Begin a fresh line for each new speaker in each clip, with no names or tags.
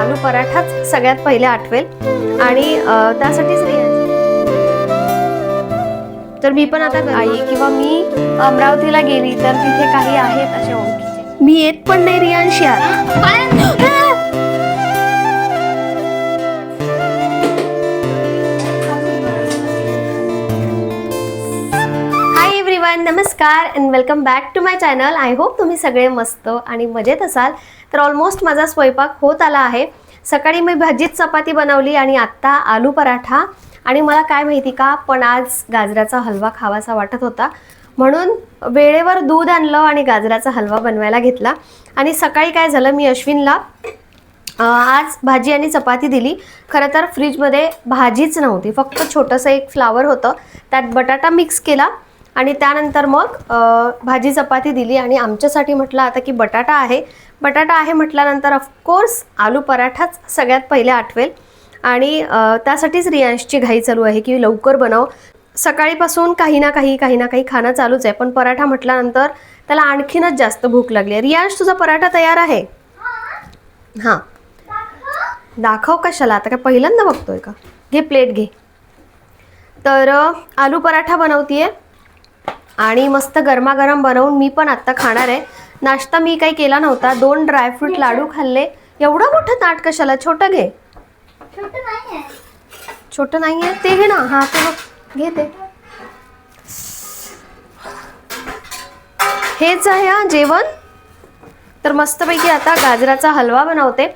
आलू पराठाच सगळ्यात पहिले आठवेल आणि त्यासाठीच तर मी पण आता आई किंवा मी अमरावतीला गेली तर तिथे काही आहेत असे ओळखीचे. मी येत पण नाही रियांशी नमस्कार and welcome back to my channel. I hope तुम्ही सगळे मस्त आणि मजेत असाल. तर ऑलमोस्ट माझा स्वयंपाक होत आला आहे. सकाळी मी भाजीत चपाती बनवली आणि आत्ता आलू पराठा. आणि मला काय माहिती का, पण आज गाजराचा हलवा खावासा वाटत होता म्हणून वेळेवर दूध आणलं आणि गाजराचा हलवा बनवायला घेतला. आणि सकाळी काय झालं, मी अश्विनला आज भाजी आणि चपाती दिली. खरं तर फ्रीजमध्ये भाजीच नव्हती, फक्त छोटंसं एक फ्लावर होतं, त्यात बटाटा मिक्स केला आणि त्यानंतर मग भाजी चपाती दिली. आणि आमच्यासाठी म्हटलं आता की बटाटा आहे म्हटल्यानंतर ऑफकोर्स आलू पराठाच सगळ्यात पहिले आठवेल. आणि त्यासाठीच रियांशची घाई चालू आहे की लवकर बनव. सकाळीपासून काही ना काही खाणं चालूच आहे, पण पराठा म्हटल्यानंतर त्याला आणखीनच जास्त भूक लागली. रियांश, तुझा पराठा तयार आहे? हां, दाखव. कशाला, आता काय पहिल्यांदा बघतोय का? घे प्लेट घे. तर आलू पराठा बनवतीये आणि मस्त गरमागरम बनवून मी पण आत्ता खाणार आहे. नाश्ता मी काही केला नव्हता, 2 ड्रायफ्रूट लाडू खाल्ले. एवढं मोठं ताट कशाला? छोटं घे. छोटं नाही आहे ते घे ना. हां, ते बघ, घे ते. हेच आहे हा जेवण. तर मस्तपैकी आता गाजराचा हलवा बनवते.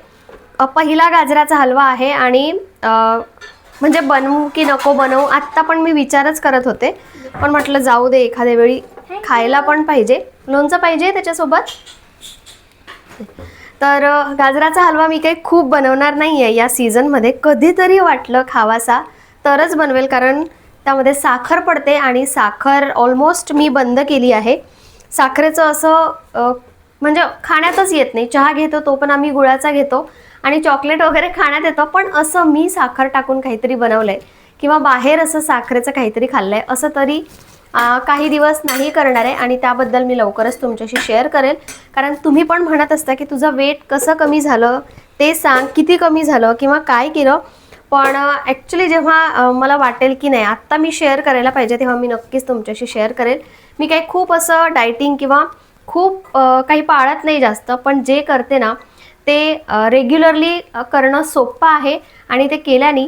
पहिला गाजराचा हलवा आहे आणि म्हणजे बनवू की नको बनवू आत्ता पण मी विचारच करत होते, पण म्हटलं जाऊ दे, एखाद्या वेळी खायला पण पाहिजे. लोणचं पाहिजे त्याच्यासोबत. तर गाजराचा हलवा मी काही खूप बनवणार नाही आहे या सीझनमध्ये. कधीतरी वाटलं खावासा तरच बनवेल, कारण त्यामध्ये साखर पडते आणि साखर ऑलमोस्ट मी बंद केली आहे. साखरेचं असं म्हणजे खाण्यातच येत नाही. चहा घेतो तो पण आम्ही गुळाचा घेतो आणि चॉकलेट वगैरे खाण्यात येतो, पण असं मी साखर टाकून काहीतरी बनवलं आहे किंवा बाहेर असं साखरेचं काहीतरी खाल्लं आहे असं तरी काही दिवस नाही करणार आहे. आणि त्याबद्दल मी लवकरच तुमच्याशी शेअर करेल, कारण तुम्ही पण म्हणत असता की तुझं वेट कसं कमी झालं ते सांग, किती कमी झालं किंवा काय केलं. पण ॲक्च्युली जेव्हा मला वाटेल की नाही आत्ता मी शेअर करायला पाहिजे, तेव्हा मी नक्कीच तुमच्याशी शेअर करेल. मी काही खूप असं डायटिंग किंवा खूप काही पाळत नाही जास्त, पण जे करते ना ते रेग्युलरली करणं सोपं आहे आणि ते केल्याने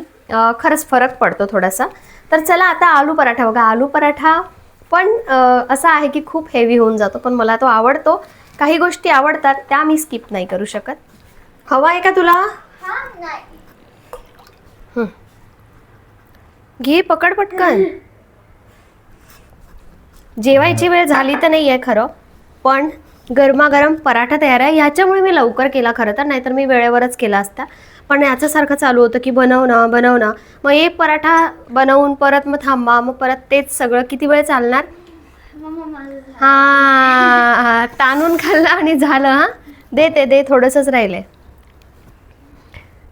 खरंच फरक पडतो थोडासा. तर चला आता आलू पराठा बघा. आलू पराठा पण असा आहे की खूप हेवी होऊन जातो, पण मला तो आवडतो. काही गोष्टी आवडतात त्या मी स्किप नाही करू शकत. हवा आहे का तुला? घे, पकड पटकन. जेवायची वेळ झाली तर नाही आहे खरं, पण गरमागरम पराठा तयार आहे. ह्याच्यामुळे मी लवकर केला खरं तर, नाहीतर मी वेळेवरच केला असता. पण याच्यासारखं चालू होतं की बनव ना. मग एक पराठा बनवून परत मग थांबा, मग परत तेच सगळं किती वेळ चालणार. हां, ताणून खाल्लं आणि झालं. हां, दे थोडंसंच राहिलंय.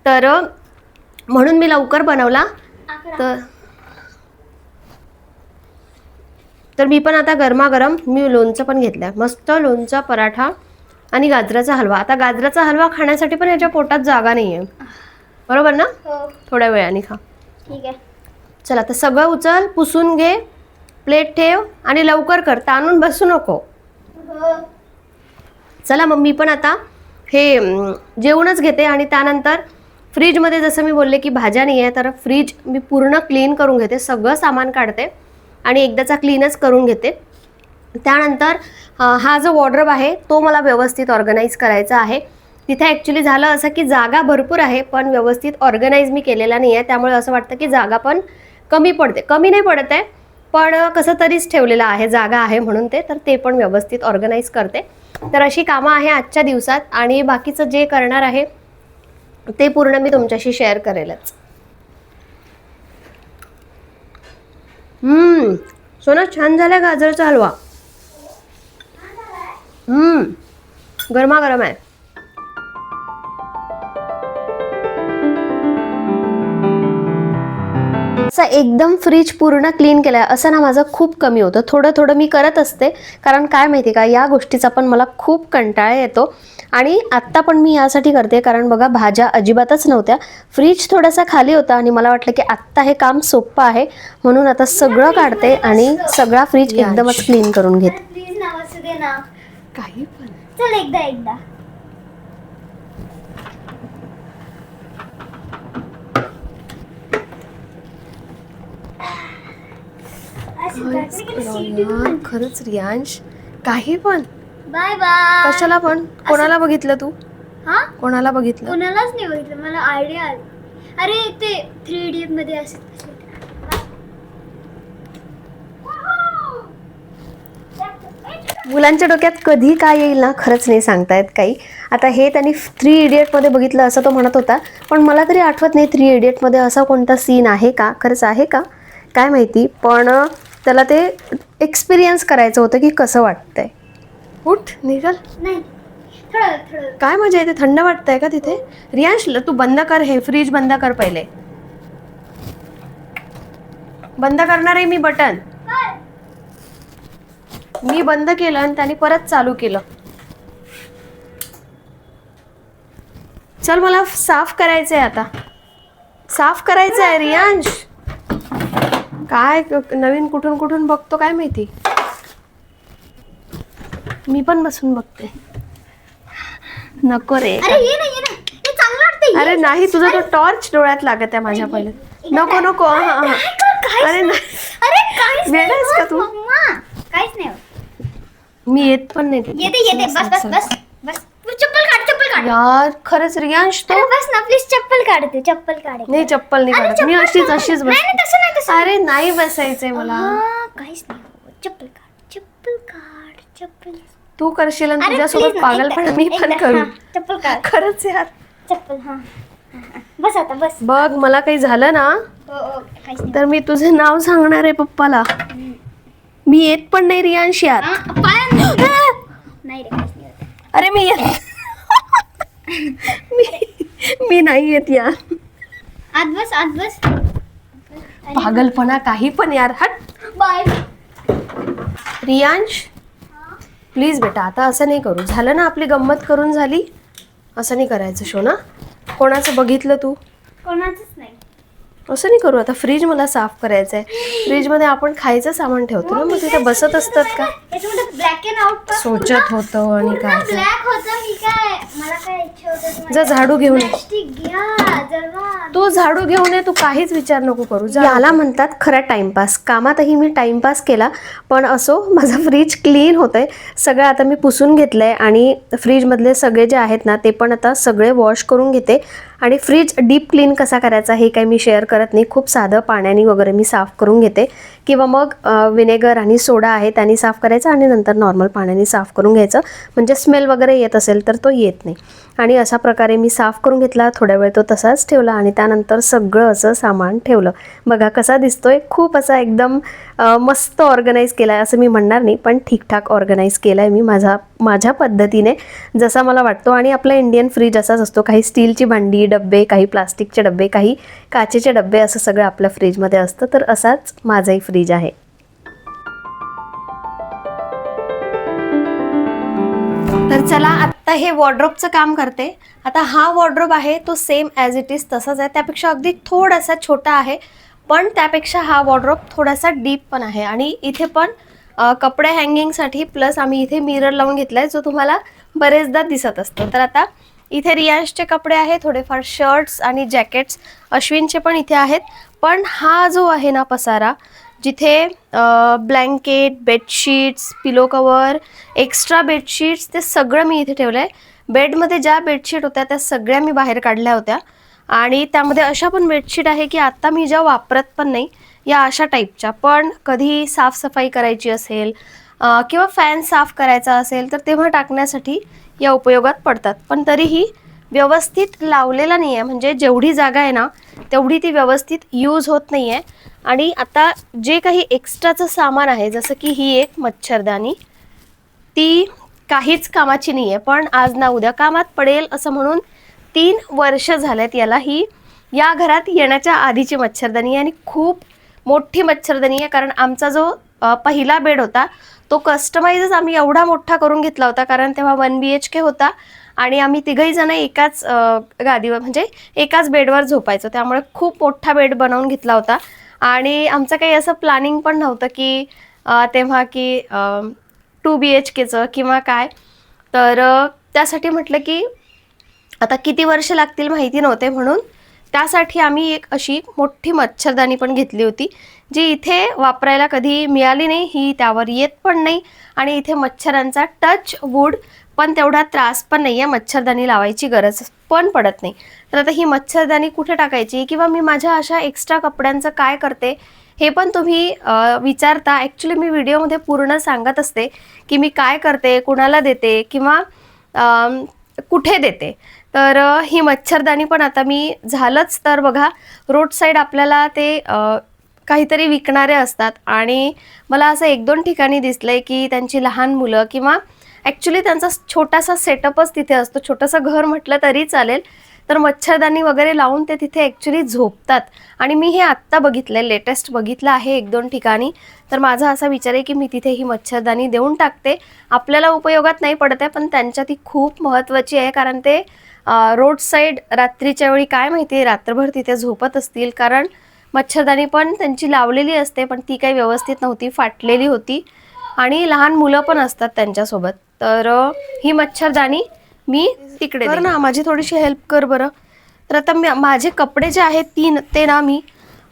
तर म्हणून मी लवकर बनवला. तर मी पण आता गरमागरम मी लोणचं पण घेतलं, मस्त लोणचा पराठा आणि गाजराचा हलवा. आता गाजराचा हलवा खाण्यासाठी पण याच्या पोटात जागा नाही आहे, बरोबर ना? थोड्या वेळाने खा.
ठीक आहे.
चला आता सगळं उचल, पुसून घे, प्लेट ठेव आणि लवकर कर, ताणून बसू नको. चला मग मी पण आता हे जेवणच घेते आणि त्यानंतर फ्रीजमध्ये जसं मी बोलले की भाज्या नाही आहे, तर फ्रीज मी पूर्ण क्लीन करून घेते, सगळं सामान काढते आणि एकदाचा क्लीनच करून घेते. त्यानंतर हा जो वॉर्डरोब आहे तो मला व्यवस्थित ऑर्गनाईज करायचा आहे. तिथे ॲक्च्युली झालं असं की जागा भरपूर आहे, पण व्यवस्थित ऑर्गनाईज मी केलेला नाही आहे, त्यामुळे असं वाटतं की जागा पण कमी पडते. कमी नाही पडत आहे, पण कसं तरीच ठेवलेलं आहे, जागा आहे म्हणून ते पण व्यवस्थित ऑर्गनाईज करते. तर अशी कामं आहे आजच्या दिवसात आणि बाकीचं जे करणार आहे ते पूर्ण मी तुमच्याशी शेअर करेलच. सोना, छान झाला गाजराचा हलवा. गरमागरम आहे. असं एकदम फ्रीज पूर्ण क्लीन केलाय असं ना माझं खूप कमी होतं, थोडं थोडं मी करत असते. कारण काय माहिती का, या गोष्टीचा पण मला खूप कंटाळा येतो. आणि आत्ता पण मी यासाठी करते कारण बघा भाज्या अजिबातच नव्हत्या, फ्रीज थोडासा खाली होता आणि मला वाटलं की आत्ता हे काम सोपं आहे म्हणून आता सगळं काढते आणि सगळा फ्रीज एकदमच क्लीन करून घेते.
प्लीज ना वाचू दे ना.
काही पण
चल एकदा
खरंच रियांश, काही पण.
Bye bye.
कशाला पण? कोणाला बघितलं तू?
हा,
कोणाला बघितलं?
कोणालाच नाही बघितलं, मला आयडिया आली. अरे ते 3 इडियट मध्ये असत.
मुलांच्या डोक्यात कधी काय येईल ना खरंच नाही सांगता येत काही. आता हे त्यांनी 3 इडियटमध्ये बघितलं असं तो म्हणत होता, पण मला तरी आठवत नाही 3 इडियटमध्ये असा कोणता सीन आहे का, खरंच आहे का काय माहिती. पण त्याला ते एक्सपिरियन्स करायचं होतं की कसं वाटतंय. उठ निघाल.
नाही, थोडं
काय मजा येते, थंड वाटतंय का तिथे? रियांश तू बंद कर, हे फ्रीज बंद कर पहिले. बंद करणार आहे मी बटन. मी बंद केलं आणि त्याने परत चालू केलं. चल मला साफ करायचंय आता, साफ करायचंय रियांश. काय नवीन कुठून कुठून बघतो काय माहिती. मी पण बसून बघते. नको रे.
अरे ये ना हे चांगलं वाटतंय.
अरे नाही, तुझा तो टॉर्च डोळ्यात लागत आहे माझ्या पहिले. नको नको. अरे नाही.
अरे काहीच
वेडा आहेस का तू?
काहीच नाही.
मी येत पण नाही.
येते बस तू चप्पल काढ.
यार खरंच रियांश तो.
अरे बस ना प्लीज, चप्पल काढ.
नाही चप्पल नाही काढत मी, अशीच बस.
नाही तसं
अरे नाही बसायचंय मला.
काहीच नाही. चप्पल काढ.
तू करशील आणि
अरे
तुझ्यासोबत
please ना,
पागलपणा मी पण करू.
चप्पल काढ.
खरंच यार.
चप्पल. हा बस आता बस.
बघ मला काही झालं ना
काहीच नाही.
तर मी तुझं नाव सांगणार आहे पप्पाला. मी येत पण नाही रियांश यार.
नाही रे, काहीच नाही.
अरे मी येत. मी नाही येत यार.
आत बस.
पागलपणा काही पण यार. हट.
बाय.
रियांश प्लीज बेटा, आता असं नाही करू. झालं ना, आपली गंमत करून झाली. असं नाही करायचं शोना. कोणाचं बघितलं तू?
कोणाचंच नाही.
असं नाही करू. आता फ्रीज मला साफ करायचं आहे. फ्रीजमध्ये आपण खायचं सामान ठेवतो ना, मग तिथे बसत असतात का?
याच्यामध्ये ब्लॅक अँड आउट
सोचत होतं आणि काय
ब्लॅक होतं. मी काय, मला काय इच्छा होतं.
जा झाडू घेऊन ये.
प्लास्टिक घ्या जरा.
तू झाडू घेऊन ये, तू काहीच विचार नको करू. याला म्हणतात खरा टाइमपास. कामातही मी टाइमपास केला, पण असो माझं फ्रीज क्लीन होतंय. सगळं आता मी पुसून घेतलंय आणि फ्रीजमधले सगळे जे आहेत ना ते पण आता सगळे वॉश करून घेते. आणि फ्रीज डीप क्लीन कसा करायचा हे काही मी शेअर करत नाही. खूप साधं पाण्याने वगैरे मी साफ करून घेते, किंवा मग विनेगर आणि सोडा आहे त्याने साफ करायचं आणि नंतर नॉर्मल पाण्याने साफ करून घ्यायचं. म्हणजे स्मेल वगैरे येत असेल तर तो येत नाही. आणि अशा प्रकारे मी साफ करून घेतला. थोड्या वेळ तो तसाच ठेवला आणि त्यानंतर सगळं असं सामान ठेवलं. बघा कसा दिसतोय. खूप असा एकदम मस्त ऑर्गनाईज केला आहे असं मी म्हणणार नाही, पण ठीकठाक ऑर्गनाईज केला आहे मी माझ्या पद्धतीने, जसा मला वाटतो. आणि आपला इंडियन फ्रीज असाच असतो. काही स्टीलची भांडी, डब्बे, काही प्लास्टिकचे डब्बे, काही काचेचे डब्बे, असं सगळं आपल्या फ्रीजमध्ये असतं. तर असाच माझाही फ्रीज आहे. तर चला आत्ता हे वॉर्डरोबचं काम करते. आता हा वॉर्डरोब आहे तो सेम ॲज इट इज तसाच आहे, त्यापेक्षा अगदी थोडासा छोटा आहे, पण त्यापेक्षा हा वॉर्डरोब थोडासा डीप पण आहे. आणि इथे पण कपडे हँगिंगसाठी प्लस आम्ही इथे मिरर लावून घेतला आहे, जो तुम्हाला बरेचदा दिसत असतो. तर आता इथे रियांशचे कपडे आहेत, थोडेफार शर्ट्स आणि जॅकेट्स. अश्विनचे पण इथे आहेत. पण हा जो आहे ना पसारा, जिथे ब्लँकेट, बेडशीट्स, पिलो कवर, एक्स्ट्रा बेडशीट्स, ते सगळं मी इथे ठेवलं आहे. बेडमध्ये ज्या बेडशीट होत्या त्या सगळ्या मी बाहेर काढल्या होत्या. आणि त्यामध्ये अशा पण बेडशीट आहे की आत्ता मी ज्या वापरत पण नाही, या अशा टाईपच्या. पण कधी साफसफाई करायची असेल किंवा फॅन साफ करायचा असेल तर तेव्हा टाकण्यासाठी या उपयोगात पडतात. पण तरीही व्यवस्थित लावलेला नाही आहे, म्हणजे जेवढी जागा आहे ना तेवढी ती व्यवस्थित यूज होत नाही आहे. आणि आता जे काही एक्स्ट्राचं सामान आहे, जसं की ही एक मच्छरदाणी, ती काहीच कामाची नाही आहे, पण आज ना उद्या कामात पडेल असं म्हणून 3 वर्ष झालेत याला. ही या घरात येण्याच्या आधीची मच्छरदाणी आहे आणि खूप मोठी मच्छरदाणी आहे, कारण आमचा जो पहिला बेड होता तो कस्टमाइजच आम्ही एवढा मोठा करून घेतला होता, कारण तेव्हा 1 BHK होता आणि आम्ही तिघही जण एकाच गादीवर म्हणजे एकाच बेडवर झोपायचो, त्यामुळे खूप मोठा बेड बनवून घेतला होता. आणि आमचं काही असं प्लॅनिंग पण नव्हतं की तेव्हा की 2 BHKचं किंवा काय. तर त्यासाठी म्हटलं की आता किती वर्ष लागतील माहिती नव्हते, म्हणून त्यासाठी आम्ही एक अशी मोठी मच्छरदाणी पण घेतली होती, जी इथे वापरायला कधी मिळाली नाही, ही त्यावर येत पण नाही आणि इथे मच्छरांचा टच वूड पण तेवढा त्रास पण नाही आहे, मच्छरदाणी लावायची गरज पण पडत नाही. तर आता ही मच्छरदाणी कुठे टाकायची किंवा मी माझ्या अशा एक्स्ट्रा कपड्यांचं काय करते हे पण तुम्ही विचारता. ॲक्च्युली मी व्हिडिओमध्ये पूर्ण सांगत असते की मी काय करते, कुणाला देते किंवा कुठे देते. तर ही मच्छरदाणी पण आता मी झालंच तर बघा, रोड साईड आपल्याला ते काहीतरी विकणारे असतात आणि मला असं 1-2 ठिकाणी दिसलं आहे की त्यांची लहान मुलं किंवा ॲक्च्युली त्यांचा छोटासा सेटअपच तिथे असतो, छोटंसं घर म्हटलं तरी चालेल, तर मच्छरदाणी वगैरे लावून ते तिथे ॲक्च्युली झोपतात. आणि मी हे आत्ता बघितलं आहे, लेटेस्ट बघितलं आहे 1-2 ठिकाणी. तर माझा असा विचार आहे की मी तिथे ही मच्छरदाणी देऊन टाकते. आपल्याला उपयोगात नाही पडत आहे, पण त्यांच्या ती खूप महत्त्वाची आहे, कारण ते रोड साईड रात्रीच्या वेळी काय माहिती रात्रभर तिथे झोपत असतील, कारण मच्छरदाणी पण त्यांची लावलेली असते पण ती काही व्यवस्थित नव्हती, फाटलेली होती आणि लहान मुलं पण असतात त्यांच्यासोबत. तर ही मच्छरदाणी मी तिकडे कर ना, माझी थोडीशी हेल्प कर बरं. तर आता माझे कपडे जे आहेत ते ना मी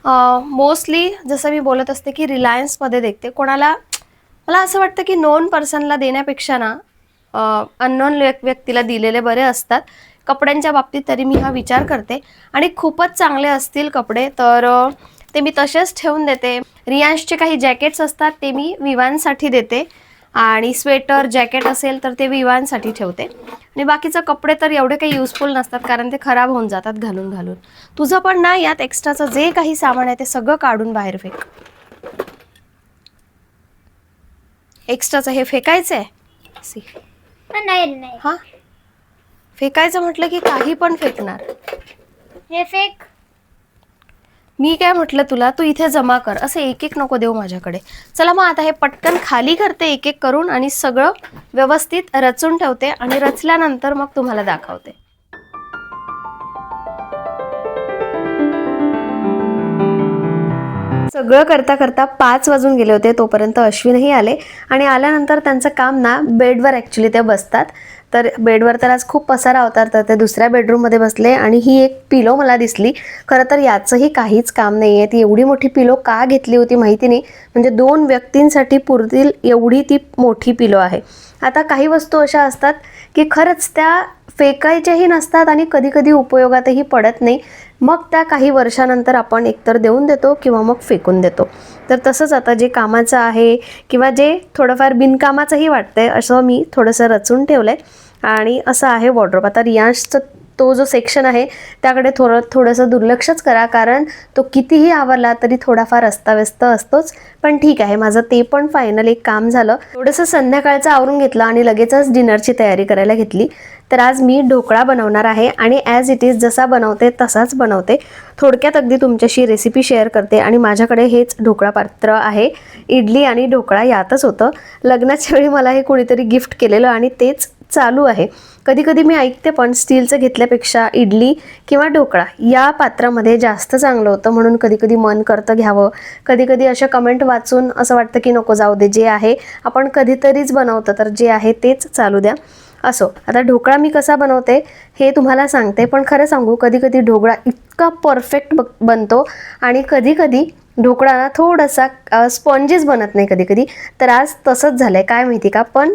मोस्टली जसं मी बोलत असते की रिलायन्समध्ये देखते. कोणाला मला असं वाटतं की नोन पर्सनला देण्यापेक्षा ना अननोन व्यक्तीला दिलेले बरे असतात कपड्यांच्या बाबतीत. तरी मी हा विचार करते आणि खूपच चांगले असतील कपडे तर ते मी तसेच ठेवून देते. रियांशचे काही जॅकेट्स असतात ते मी विवांसाठी देते आणि स्वेटर जॅकेट असेल तर ते विवांसाठी ठेवते आणि बाकीचं कपडे तर एवढे काही युजफुल नसतात, कारण ते खराब होऊन जातात घालून घालून. तुझं पण ना यात एक्स्ट्राचं जे काही सामान आहे ते सगळं काढून बाहेर फेक. एक्स्ट्राचं हे फेकायचं आहे
नाही
हां, फेकायचं म्हटलं की काही पण फेकणार.
हे फेक.
मी काय म्हटलं तुला, तू इथे जमा कर, असं एक एक नको देऊ माझ्याकडे. चला मग आता हे पटकन खाली करते एक एक करून आणि सगळं व्यवस्थित रचून ठेवते आणि रचल्यानंतर मग तुम्हाला दाखवते. सगळं करता करता 5 वाजून गेले होते, तोपर्यंत अश्विनही आले आणि आल्यानंतर त्यांचं काम ना बेडवर ॲक्च्युली ते बसतात. तर बेडवर तर आज खूप पसारा होता, तर ते दुसऱ्या बेडरूममध्ये बसले आणि ही एक पिलो मला दिसली. खरं तर याचंही काहीच काम नाही आहे. ती एवढी मोठी पिलो का घेतली होती माहिती नाही, म्हणजे 2 व्यक्तींसाठी पुरतील एवढी ती मोठी पिलो आहे. आता काही वस्तू अशा असतात की खरंच त्या फेकायच्याही नसतात आणि कधी कधी उपयोगातही पडत नाही, मग त्या काही वर्षानंतर आपण एकतर देऊन देतो किंवा मग फेकून देतो. तर तसंच आता जे कामाचं आहे किंवा जे थोडंफार बिनकामाचंही वाटतंय असं मी थोडंसं रचून ठेवलं आहे आणि असं आहे वॉर्डरोब. आता रियांशचं तो जो सेक्शन आहे त्याकडे थोडंसं दुर्लक्षच करा, कारण तो कितीही आवरला तरी थोडाफार अस्ताव्यस्त असतोच. पण ठीक आहे, माझं ते पण फायनली काम झालं. थोडंसं संध्याकाळचं आवरून घेतलं आणि लगेचच डिनरची तयारी करायला घेतली. तर आज मी ढोकळा बनवणार आहे आणि ॲज इट इज जसा बनवते तसाच बनवते. थोडक्यात अगदी तुमच्याशी रेसिपी शेअर करते आणि माझ्याकडे हेच ढोकळा पात्र आहे. इडली आणि ढोकळा यातच होतं. लग्नाच्या वेळी मला हे कोणीतरी गिफ्ट केलेलं आणि तेच चालू आहे. कधी कधी मी ऐकते पण स्टीलचं घेतल्यापेक्षा इडली किंवा ढोकळा या पात्रामध्ये जास्त चांगलं होतं, म्हणून कधी कधी मन करतं घ्यावं. कधी कधी अशा कमेंट वाचून असं वाटतं की नको जाऊ दे, जे आहे आपण कधीतरीच बनवतं तर जे आहे तेच चालू द्या. असो, आता ढोकळा मी कसा बनवते हे तुम्हाला सांगते. पण खरं सांगू, कधी कधी ढोकळा इतका परफेक्ट बनतो आणि कधी कधी ढोकळा ना थोडासा स्पॉन्जीस बनत नाही कधी कधी. तर आज तसंच झालं आहे, काय माहिती का. पण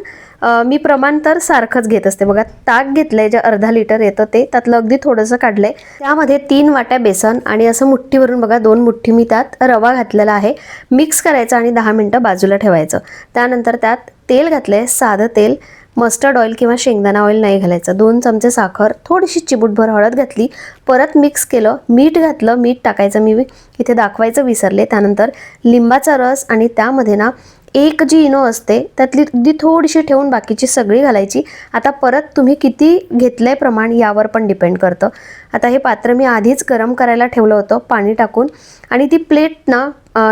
मी प्रमाण तर सारखंच घेत असते. बघा, ताक घेतलं आहे जे 1/2 लिटर येतं ते, त्यातलं अगदी थोडंसं काढलं आहे. त्यामध्ये 3 वाट्या बेसन आणि असं मुठ्ठीवरून बघा 2 मुठ्ठी मी त्यात रवा घातलेला आहे. मिक्स करायचं आणि 10 मिनटं बाजूला ठेवायचं. त्यानंतर त्यात तेल घातलं आहे, साधं तेल. मस्टर्ड ऑइल किंवा शेंगदाणा ऑइल नाही घालायचं. 2 चमचे साखर, थोडीशी चिमूटभर हळद घातली, परत मिक्स केलं. मीठ घातलं, मीठ टाकायचं मी इथे दाखवायचं विसरले. त्यानंतर लिंबाचा रस आणि त्यामध्ये ना एक जी इनो असते त्यातली अगदी थोडीशी ठेवून बाकीची सगळी घालायची. आता परत तुम्ही किती घेतलंय प्रमाण यावर पण डिपेंड करतं. आता हे पात्र मी आधीच गरम करायला ठेवलं होतं पाणी टाकून, आणि ती प्लेट ना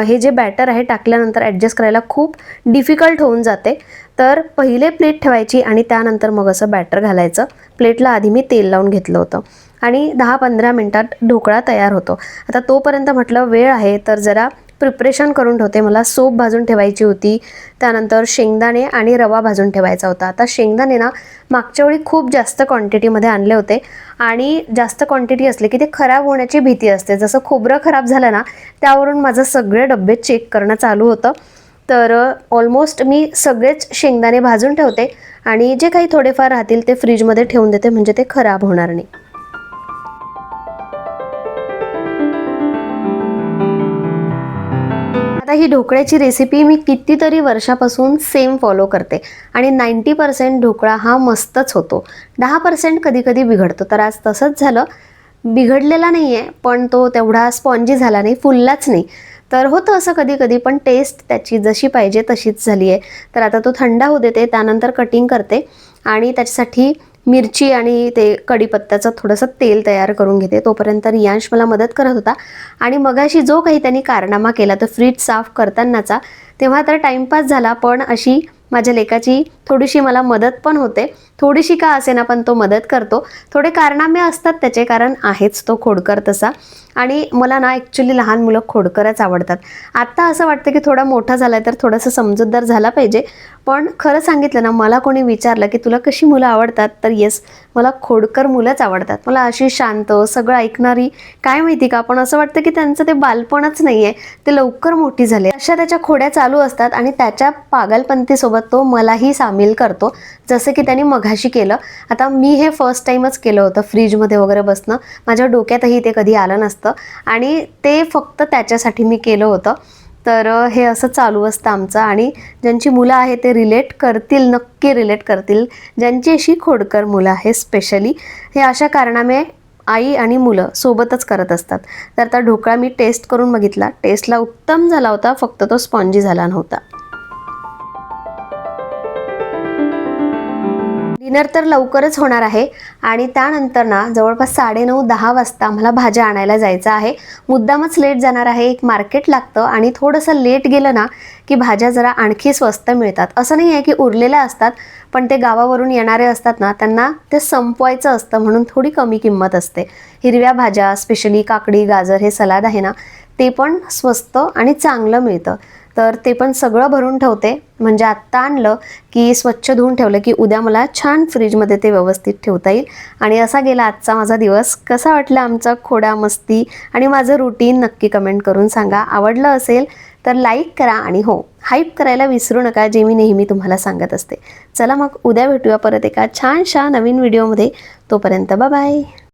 हे जे बॅटर आहे टाकल्यानंतर ॲडजस्ट करायला खूप डिफिकल्ट होऊन जाते. तर पहिले प्लेट ठेवायची आणि त्यानंतर मग असं बॅटर घालायचं. प्लेटला आधी मी तेल लावून घेतलं होतं आणि 10-15 मिनटात ढोकळा तयार होतो. आता तोपर्यंत म्हटलं वेळ आहे तर जरा प्रिपरेशन करून ठेवते. मला सोप भाजून ठेवायची होती, त्यानंतर शेंगदाणे आणि रवा भाजून ठेवायचा होता. आता शेंगदाणे ना मागच्या वेळी खूप जास्त क्वांटिटीमध्ये आणले होते, आणि जास्त क्वांटिटी असले की ते खराब होण्याची भीती असते. जसं खोबरं खराब झालं ना त्यावरून माझं सगळे डबे चेक करणं चालू होतं. तर ऑलमोस्ट मी सगळेच शेंगदाणे भाजून ठेवते आणि जे काही थोडेफार राहतील ते फ्रीजमध्ये ठेवून देते, म्हणजे ते खराब होणार नाही. आता ही ढोकळ्याची रेसिपी मी कितीतरी वर्षापासून सेम फॉलो करते आणि 90% ढोकळा हा मस्तच होतो. 10% कधी कधी बिघडतो. तर आज तसंच झालं. बिघडलेला नाही आहे, पण तो तेवढा स्पॉन्जी झाला नाही, फुललाच नाही. तर होतं असं कधी कधी, पण टेस्ट त्याची जशी पाहिजे तशीच झाली आहे. तर आता तो थंड होऊ देते, त्यानंतर कटिंग करते आणि त्याच्यासाठी मिरची आणि ते कढीपत्त्याचं थोडंसं तेल तयार करून घेते. तोपर्यंत रियांश मला मदत करत होता, आणि मगाशी जो काही त्यांनी कारनामा केला तो फ्रीज साफ करतानाचा, तेव्हा तर टाईमपास झाला, पण अशी माझ्या लेकाची थोडीशी मला मदत पण होते. थोडीशी का असेना पण तो मदत करतो. थोडे कारनामे असतात त्याचे, कारण आहेच तो खोडकर तसा. आणि मला ना ॲक्च्युली लहान मुलं खोडकरच आवडतात. आत्ता असं वाटतं की थोडा मोठा झाला तर थोडंसं समजूतदार झाला पाहिजे. पण खरं सांगितलं ना, मला कोणी विचारलं की तुला कशी मुलं आवडतात, तर येस, मला खोडकर मुलंच आवडतात. मला अशी शांत, सगळं ऐकणारी, काय माहिती का, पण असं वाटतं की त्यांचं ते बालपणच नाही आहे, ते लवकर मोठी झाले. अशा त्याच्या खोड्या चालू असतात आणि त्याच्या पागलपंतीसोबत तो मलाही सामील करतो, जसं की त्यांनी मघाशी केलं. आता मी हे फर्स्ट टाईमच केलं होतं फ्रीजमध्ये वगैरे बसणं. माझ्या डोक्यातही ते कधी आलं नसतं, आणि ते फक्त त्याच्यासाठी मी केलं होतं. तर हे असं चालू असतं आमचं, आणि ज्यांची मुलं आहे ते रिलेट करतील, नक्की रिलेट करतील. ज्यांची अशी खोडकर मुलं आहे स्पेशली, हे अशा कारणामुळे आई आणि मुलं सोबतच करत असतात. तर आता ढोकळा मी टेस्ट करून बघितला, टेस्टला उत्तम झाला होता, फक्त तो स्पॉन्जी झाला नव्हता. डिनर तर लवकरच होणार आहे, आणि त्यानंतर ना जवळपास 9:30-10 वाजता मला भाज्या आणायला जायचं आहे. मुद्दामच लेट जाणार आहे. एक मार्केट लागतं, आणि थोडंसं लेट गेलं ना की भाज्या जरा आणखी स्वस्त मिळतात. असं नाही आहे की उरलेल्या असतात, पण ते गावावरून येणारे असतात ना, त्यांना ते संपवायचं असतं, म्हणून थोडी कमी किंमत असते. हिरव्या भाज्या, स्पेशली काकडी, गाजर, हे सलाद आहे ना, ते पण स्वस्त आणि चांगलं मिळतं. तर ते पण सगळं भरून ठेवते, म्हणजे आत्ता आणलं की स्वच्छ धुवून ठेवलं की उद्या मला छान फ्रीजमध्ये ते व्यवस्थित ठेवता येईल. आणि असा गेला आजचा माझा दिवस. कसा वाटला आमचा खोडा, मस्ती आणि माझं रुटीन, नक्की कमेंट करून सांगा. आवडलं असेल तर लाईक करा, आणि हो, हाईप करायला विसरू नका, जे मी नेहमी तुम्हाला सांगत असते. चला मग उद्या भेटूया परत एका छानशा नवीन व्हिडिओमध्ये. तोपर्यंत बाय बाय.